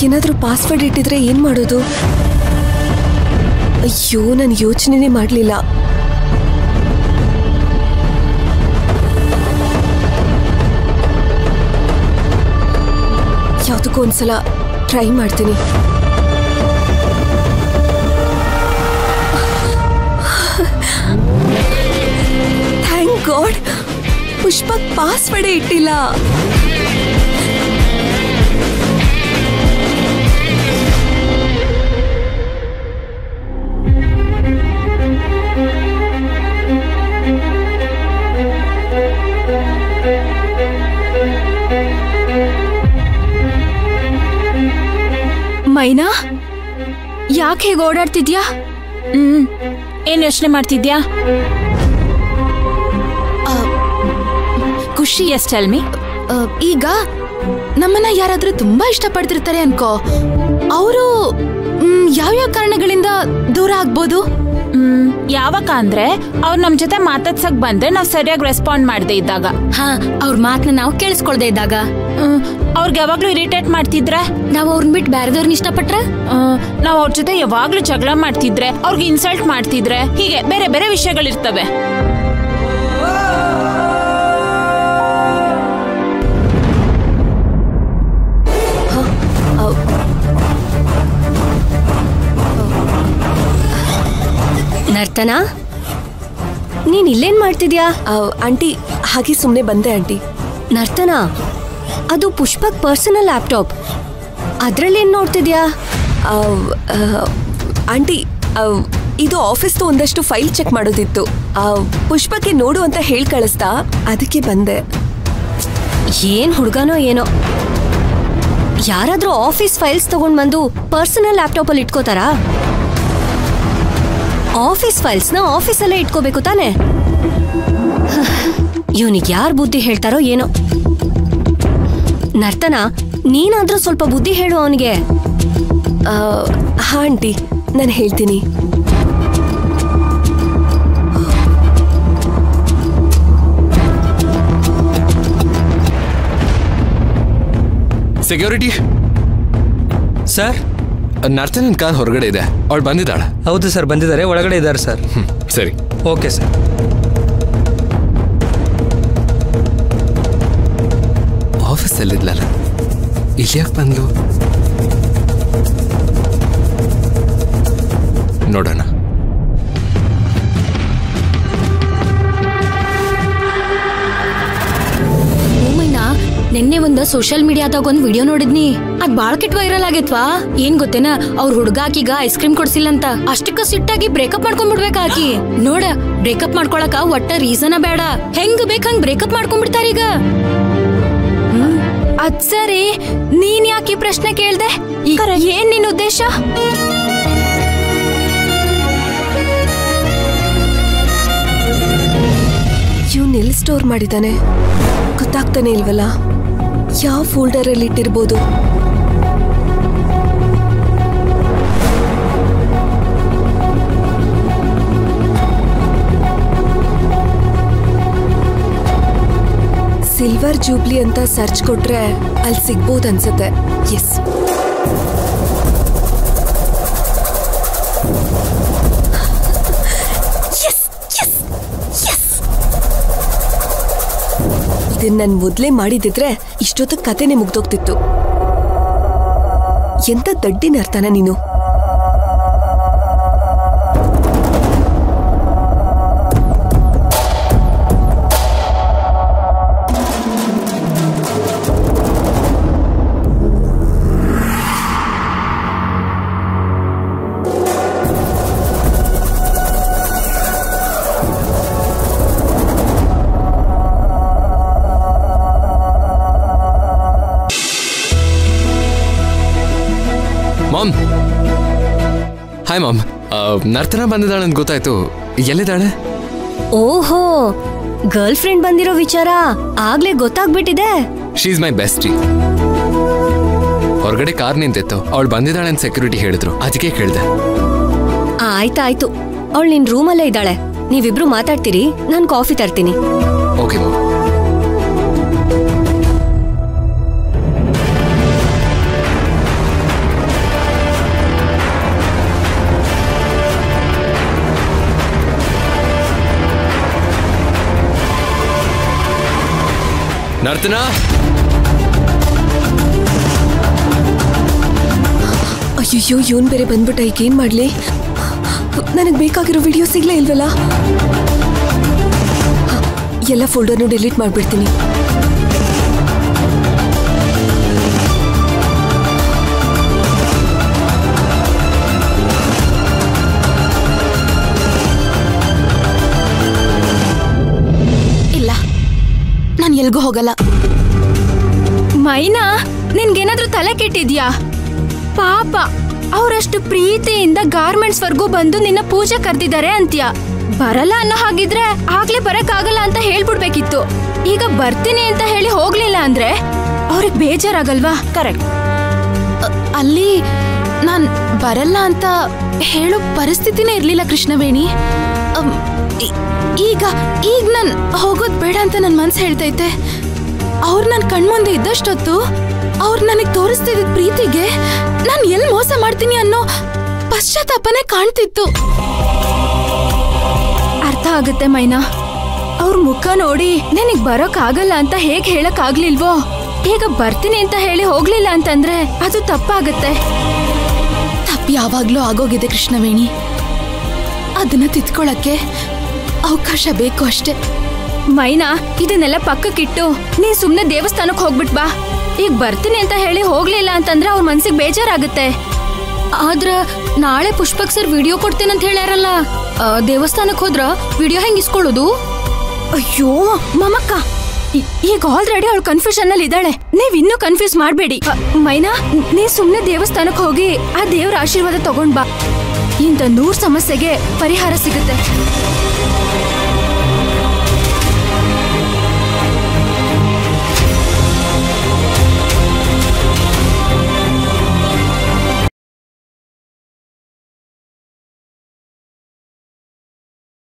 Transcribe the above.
ಅದಕ್ಕೇನಾದ್ರೂ ಪಾಸ್ವರ್ಡ್ ಇಟ್ಟಿದ್ರೆ ಏನ್ ಮಾಡೋದು? ಅಯ್ಯೋ, ನಾನು ಯೋಚನೆನೇ ಮಾಡಲಿಲ್ಲ. ಯಾವುದಕ್ಕೂ ಒಂದ್ಸಲ ಟ್ರೈ ಮಾಡ್ತೀನಿ. ಥ್ಯಾಂಕ್ ಗಾಡ್, ಪುಷ್ಪಕ್ ಪಾಸ್ವರ್ಡೇ ಇಟ್ಟಿಲ್ಲ. ಮೈನಾ, ಯಾಕೆ ಹೇಗೆ ಓಡಾಡ್ತಿದ್ಯಾ? ಏನ್ ಯೋಚನೆ ಮಾಡ್ತಿದ್ಯಾ? ಖುಷಿ, ಎಸ್ ಟೆಲ್ ಮಿ. ಈಗ ನಮ್ಮನ್ನ ಯಾರಾದ್ರೂ ತುಂಬಾ ಇಷ್ಟಪಡ್ತಿರ್ತಾರೆ ಅನ್ಕೋ, ಅವರು ಯಾವ್ಯಾವ ಕಾರಣಗಳಿಂದ ದೂರ ಆಗ್ಬೋದು? ಯಾವಾಗ ಅಂದ್ರೆ ಅವ್ರು ನಮ್ ಜೊತೆ ಮಾತಾಡ್ಸಕ್ ಬಂದ್ರೆ ನಾವ್ ಸರಿಯಾಗಿ ರೆಸ್ಪಾಂಡ್ ಮಾಡದೇ ಇದ್ದಾಗ, ಅವ್ರ ಮಾತನ್ನ ನಾವು ಕೇಳಿಸ್ಕೊಳ್ದೆ ಇದ್ದಾಗ, ಅವ್ರಿಗೆ ಯಾವಾಗ್ಲೂ ಇರಿಟೇಟ್ ಮಾಡ್ತಿದ್ರೆ, ನಾವ್ ಅವ್ರನ್ನ ಬಿಟ್ಟು ಬೇರೆದವ್ರನ್ನ ಇಷ್ಟಪಟ್ರೆ, ನಾವ್ ಅವ್ರ ಜೊತೆ ಯಾವಾಗ್ಲೂ ಜಗಳ ಮಾಡ್ತಿದ್ರೆ, ಅವ್ರಿಗೆ ಇನ್ಸಲ್ಟ್ ಮಾಡ್ತಿದ್ರೆ, ಹೀಗೆ ಬೇರೆ ಬೇರೆ ವಿಷಯಗಳಿರ್ತವೆ. ನರ್ತನಾ, ನೀನ್ ಇಲ್ಲೇನ್ ಮಾಡ್ತಿದ್ಯಾ? ಆಂಟಿ, ಹಾಗೆ ಸುಮ್ಮನೆ ಬಂದೆ ಆಂಟಿ. ನರ್ತನಾ, ಅದು ಪುಷ್ಪಕ್ ಪರ್ಸನಲ್ ಲ್ಯಾಪ್ಟಾಪ್, ಅದ್ರಲ್ಲೇನ್ ನೋಡ್ತಿದ್ಯಾ? ಆಂಟಿ, ಇದು ಆಫೀಸ್ದು ಒಂದಷ್ಟು ಫೈಲ್ ಚೆಕ್ ಮಾಡೋದಿತ್ತು. ಪುಷ್ಪಕ್ಕೆ ನೋಡು ಅಂತ ಹೇಳಿ ಕಳಿಸ್ತಾ, ಅದಕ್ಕೆ ಬಂದೆ. ಏನ್ ಹುಡುಗನೋ ಏನೋ, ಯಾರಾದ್ರೂ ಆಫೀಸ್ ಫೈಲ್ಸ್ ತಗೊಂಡ್ ಬಂದು ಪರ್ಸನಲ್ ಲ್ಯಾಪ್ಟಾಪ್ ಅಲ್ಲಿ ಇಟ್ಕೋತಾರಾ? ಆಫೀಸ್ ಫೈಲ್ಸ್ನ ಆಫೀಸಲ್ಲೇ ಇಟ್ಕೋಬೇಕು ತಾನೆ. ಇವನಿಗೆ ಯಾರು ಬುದ್ಧಿ ಹೇಳ್ತಾರೋ ಏನೋ. ನರ್ತನಾ, ನೀನಾದ್ರೂ ಸ್ವಲ್ಪ ಬುದ್ಧಿ ಹೇಳು ಅವನಿಗೆ. ಹಾ ಆಂಟಿ, ನಾನು ಹೇಳ್ತೀನಿ. ಸೆಕ್ಯೂರಿಟಿ ಸರ್, ನರ್ತನನ್ ಕಾರ್ ಹೊರಗಡೆ ಇದೆ, ಅವಳು ಬಂದಿದ್ದಾಳ? ಹೌದು ಸರ್, ಬಂದಿದ್ದಾರೆ, ಒಳಗಡೆ ಇದ್ದಾರೆ ಸರ್. ಸರಿ, ಓಕೆ ಸರ್. ಆಫೀಸಲ್ಲಿದ್ಲಲ್ಲ, ಇಲ್ಲಿ ಯಾಕೆ ಬಂದ್ಲು? ನೋಡೋಣ. ನಿನ್ನೆ ಒಂದು ಸೋಷಿಯಲ್ ಮೀಡಿಯಾದಾಗ ಒಂದು ವಿಡಿಯೋ ನೋಡಿದ್ನಿ. ಅದ್ ಬಾಳ್ ಕೆಟ್ಟ ವೈರಲ್ ಆಗೈತ್ವಾ. ಏನ್ ಗೊತ್ತೇನಾ, ಅವ್ರ ಹುಡುಗಾಕಿಗ ಐಸ್ ಕ್ರೀಮ್ ಕೊಡ್ಸಿಲ್ಲ ಅಂತ ಅಷ್ಟಕ್ಕ ಸಿಟ್ಟಾಗಿ ಬ್ರೇಕಪ್ ಮಾಡ್ಕೊಂಡ್ಬಿಡ್ಬೇಕಾಕಿ. ನೋಡ, ಬ್ರೇಕಪ್ ಮಾಡ್ಕೊಳಕ ಒಟ್ಟ ರೀಸನ ಬೇಡ, ಹೆಂಗ್ ಬೇಕಂಗ್ ಬ್ರೇಕಪ್ ಮಾಡ್ಕೊಂಡ್ಬಿಡ್ತಾರೀಗ. ಅದ್ ಸರಿ, ನೀನ್ ಯಾಕೆ ಪ್ರಶ್ನೆ ಕೇಳ್ದೆ? ಏನ್ ನಿನ್ ಉದ್ದೇಶ? ಇವ್ನ ಎಲ್ಲಿ ಸ್ಟೋರ್ ಮಾಡಿದಾನೆ ಗೊತ್ತಾಗ್ತಾನೆ ಇಲ್ವಲ್ಲ. ಯಾವ ಫೋಲ್ಡರ್ ಅಲ್ಲಿ ಇಟ್ಟಿರ್ಬೋದು? ಸಿಲ್ವರ್ ಜೂಬ್ಲಿ ಅಂತ ಸರ್ಚ್ ಕೊಟ್ರೆ ಅಲ್ಲಿ ಸಿಗ್ಬೋದು ಅನ್ಸುತ್ತೆ. ಎಸ್, ಇದನ್ನ ನಾನು ಮೊದ್ಲೇ ಮಾಡಿದಿದ್ರೆ ಇಷ್ಟೊತ್ತು ಕತೆನೆ ಮುಗ್ದೋಗ್ತಿತ್ತು. ಎಂತ ದಡ್ಡಿನ ಅರ್ಥನ ನೀನು. Mom, hi mom. ನರ್ತನ ಬಂದಿದ್ದಾಳೆ ಅಂತ ಗೊತ್ತಾಯ್ತು. ಎಲ್ಲಿದ್ದಾಳೆ? ಓಹೋ, ಗರ್ಲ್ ಫ್ರೆಂಡ್ ಬಂದಿರೋ ವಿಚಾರ ಆಗ್ಲೇ ಗೊತ್ತಾಗ್ಬಿಟ್ಟಿದೆ. She is my bestie. ಹೊರಗಡೆ ಕಾರ್ ನಿಂತಿತ್ತು, ಅವಳು ಬಂದಿದ್ದಾಳೆ ಅಂತ ಸೆಕ್ಯೂರಿಟಿ ಹೇಳಿದ್ರು, ಅದಕ್ಕೆ ಕೇಳಿದೆ. ಆಯ್ತಾಯ್ತು, ಅವಳು ನಿನ್ ರೂಮಲ್ಲೇ ಇದ್ದಾಳೆ. ನೀವಿಬ್ರು ಮಾತಾಡ್ತೀರಿ, ನಾನು ಕಾಫಿ ತರ್ತೀನಿ. Okay ma'am. ನರ್ತನಾ ಅಯ್ಯೋ ಇವನ್ ಬೇರೆ ಬಂದ್ಬಿಟ್ಟ, ಈಗ ಏನ್ ಮಾಡ್ಲಿ? ನನಗ್ ಬೇಕಾಗಿರೋ ವಿಡಿಯೋ ಸಿಗ್ಲೇ ಇಲ್ವಲ್ಲ. ಎಲ್ಲ ಫೋಲ್ಡರ್ನು ಡಿಲೀಟ್ ಮಾಡ್ಬಿಡ್ತೀನಿ. ಇಲ್ಲ, ನಾನು ಎಲ್ಗೂ ಹೋಗಲ್ಲ. ಮೈನಾ, ನಿನ್ಗೇನಾದ್ರೂ ತಲೆ ಕೆಟ್ಟಿದ್ಯಾ? ಪಾಪ ಅವರಷ್ಟು ಪ್ರೀತಿಯಿಂದ ಗಾರ್ಮೆಂಟ್ಸ್ ವರ್ಗೂ ಬಂದು ನಿನ್ನ ಪೂಜೆ ಕರ್ದಿದ್ದಾರೆ ಅಂತ್ಯ. ಬರಲ್ಲ ಅನ್ನೋ ಹಾಗಿದ್ರೆ ಆಗ್ಲೇ ಬರಕ್ಕಾಗಲ್ಲ ಅಂತ ಹೇಳ್ಬಿಡ್ಬೇಕಿತ್ತು. ಈಗ ಬರ್ತೀನಿ ಅಂತ ಹೇಳಿ ಹೋಗ್ಲಿಲ್ಲ ಅಂದ್ರೆ ಅವ್ರಿಗೆ ಬೇಜಾರಾಗಲ್ವಾ? ಕರೆಕ್ಟ್. ಅಲ್ಲಿ ನಾನ್ ಬರಲ್ಲ ಅಂತ ಹೇಳೋ ಪರಿಸ್ಥಿತಿನೇ ಇರ್ಲಿಲ್ಲ ಕೃಷ್ಣವೇಣಿ. ಈಗ ನಾನ್ ಹೋಗೋದ್ ಬೇಡ ಅಂತ ನನ್ ಮನ್ಸು ಹೇಳ್ತೈತೆ. ಅವ್ರು ನನ್ ಕಣ್ಮುಂದೆ ಇದ್ದಷ್ಟೊತ್ತು ಅವ್ರು ನನಗ್ ತೋರಿಸ್ತಿದ್ದ ಪ್ರೀತಿಗೆ ನಾನ್ ಎಲ್ ಮೋಸ ಮಾಡ್ತೀನಿ ಅನ್ನೋ ಪಶ್ಚಾತ್ತಾಪನೇ ಕಾಣ್ತಿತ್ತು. ಅರ್ಥ ಆಗುತ್ತೆ ಮೈನಾ. ಅವ್ರ ಮುಖ ನೋಡಿ ನನಗ್ ಬರೋಕ್ ಆಗಲ್ಲ ಅಂತ ಹೇಗ್ ಹೇಳಕ್ ಆಗ್ಲಿಲ್ವೋ, ಈಗ ಬರ್ತೀನಿ ಅಂತ ಹೇಳಿ ಹೋಗ್ಲಿಲ್ಲ ಅಂತಂದ್ರೆ ಅದು ತಪ್ಪಾಗತ್ತೆ. ತಪ್ಪು ಯಾವಾಗ್ಲೂ ಆಗೋಗಿದೆ ಕೃಷ್ಣವೇಣಿ. ಅದನ್ನ ತಿದ್ಕೊಳಕ್ಕೆ ಅವಕಾಶ ಬೇಕು ಅಷ್ಟೇ. ಮೈನಾ, ಇದನ್ನೆಲ್ಲ ಪಕ್ಕಕ್ಕಿಟ್ಟು ನೀನ್ ಸುಮ್ನೆ ದೇವಸ್ಥಾನಕ್ಕೆ ಹೋಗ್ಬಿಟ್ ಬಾ. ಈಗ ಬರ್ತೀನಿ ಅಂತ ಹೇಳಿ ಹೋಗ್ಲಿಲ್ಲ ಅಂತಂದ್ರೆ ಅವ್ರ ಮನ್ಸಿಗೆ ಬೇಜಾರಾಗುತ್ತೆ. ಆದ್ರ ನಾಳೆ ಪುಷ್ಪಕ್ ಸರ್ ವಿಡಿಯೋ ಕೊಡ್ತೇನಂತ ಹೇಳ್ಯಾರಲ್ಲ, ದೇವಸ್ಥಾನಕ್ಕೆ ಹೋದ್ರ ವಿಡಿಯೋ ಹೆಂಗ್ ಇಸ್ಕೊಳ್ಳೋದು? ಅಯ್ಯೋ ಮಮಕ್ಕ, ಈಗ ಆಲ್ರೆಡಿ ಅವಳು ಕನ್ಫ್ಯೂಷನ್ ಅಲ್ಲಿ ಇದ್ದಾಳೆ. ನೀವ್ ಇನ್ನೂ ಕನ್ಫ್ಯೂಸ್ ಮಾಡ್ಬೇಡಿ. ಮೈನಾ, ನೀ ಸುಮ್ನೆ ದೇವಸ್ಥಾನಕ್ಕೆ ಹೋಗಿ ಆ ದೇವ್ರ ಆಶೀರ್ವಾದ ತಗೊಂಡ್ ಬಾ. ಇಂಥ 100 ಸಮಸ್ಯೆಗೆ ಪರಿಹಾರ ಸಿಗುತ್ತೆ.